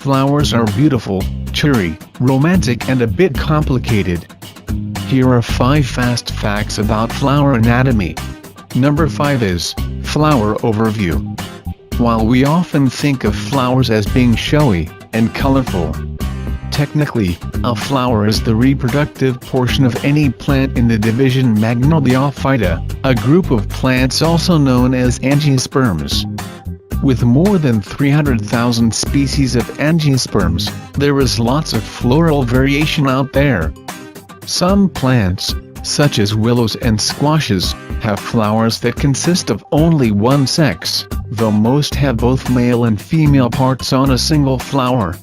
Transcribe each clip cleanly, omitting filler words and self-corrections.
Flowers are beautiful, cheery, romantic and a bit complicated. Here are 5 fast facts about flower anatomy. Number 5 is flower overview. While we often think of flowers as being showy and colorful, technically, a flower is the reproductive portion of any plant in the division Magnoliophyta, a group of plants also known as angiosperms. With more than 300,000 species of angiosperms, there is lots of floral variation out there. Some plants, such as willows and squashes, have flowers that consist of only one sex, though most have both male and female parts on a single flower.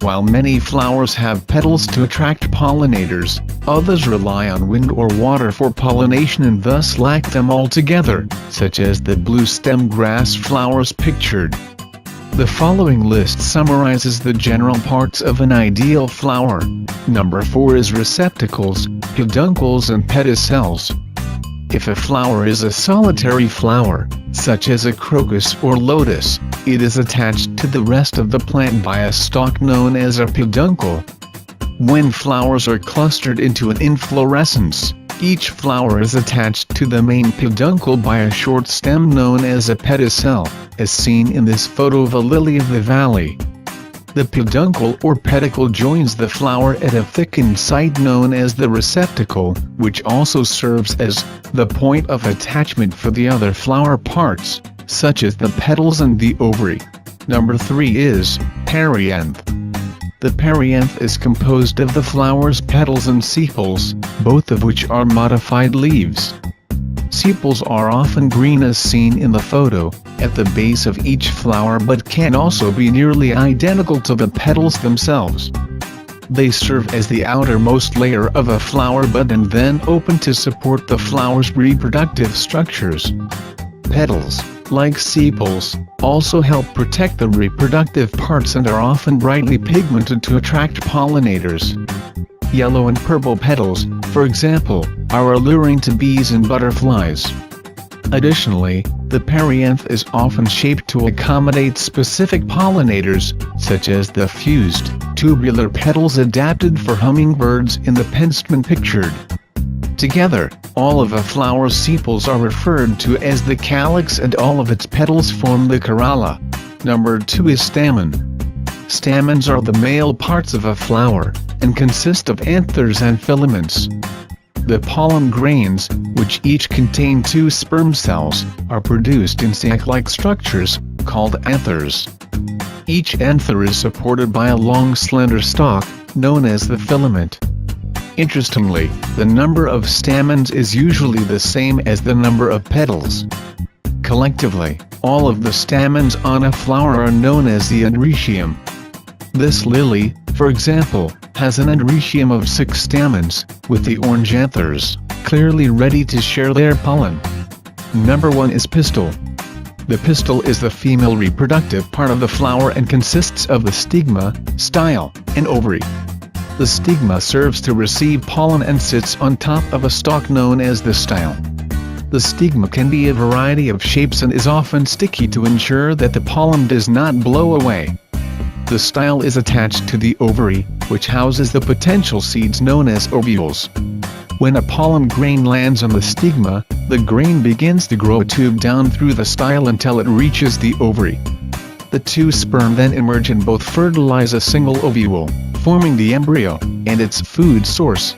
While many flowers have petals to attract pollinators, others rely on wind or water for pollination and thus lack them altogether, such as the blue stem grass flowers pictured. The following list summarizes the general parts of an ideal flower. Number 4 is receptacles, peduncles and pedicels. If a flower is a solitary flower, such as a crocus or lotus, it is attached to the rest of the plant by a stalk known as a peduncle. When flowers are clustered into an inflorescence, each flower is attached to the main peduncle by a short stem known as a pedicel, as seen in this photo of a lily of the valley. The peduncle or pedicle joins the flower at a thickened site known as the receptacle, which also serves as the point of attachment for the other flower parts, such as the petals and the ovary. Number 3 is perianth. The perianth is composed of the flower's petals and sepals, both of which are modified leaves. Sepals are often green as seen in the photo, at the base of each flower, but can also be nearly identical to the petals themselves. They serve as the outermost layer of a flower bud and then open to support the flower's reproductive structures. Petals, like sepals, also help protect the reproductive parts and are often brightly pigmented to attract pollinators. Yellow and purple petals, for example, are alluring to bees and butterflies. Additionally, the perianth is often shaped to accommodate specific pollinators, such as the fused, tubular petals adapted for hummingbirds in the penstemon pictured. Together, all of a flower's sepals are referred to as the calyx and all of its petals form the corolla. Number 2 is stamen. Stamens are the male parts of a flower, and consist of anthers and filaments. The pollen grains, which each contain 2 sperm cells, are produced in sac-like structures, called anthers. Each anther is supported by a long slender stalk, known as the filament. Interestingly, the number of stamens is usually the same as the number of petals. Collectively, all of the stamens on a flower are known as the androecium. This lily, for example, has an androecium of 6 stamens, with the orange anthers, clearly ready to share their pollen. Number 1 is pistil. The pistil is the female reproductive part of the flower and consists of the stigma, style, and ovary. The stigma serves to receive pollen and sits on top of a stalk known as the style. The stigma can be a variety of shapes and is often sticky to ensure that the pollen does not blow away. The style is attached to the ovary, which houses the potential seeds known as ovules. When a pollen grain lands on the stigma, the grain begins to grow a tube down through the style until it reaches the ovary. The 2 sperm then emerge and both fertilize a single ovule, forming the embryo, and its food source.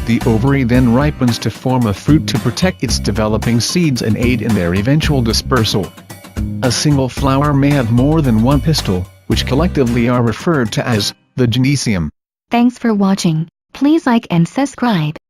The ovary then ripens to form a fruit to protect its developing seeds and aid in their eventual dispersal. A single flower may have more than 1 pistil, which collectively are referred to as the gynoecium. Thanks for watching. Please like and subscribe.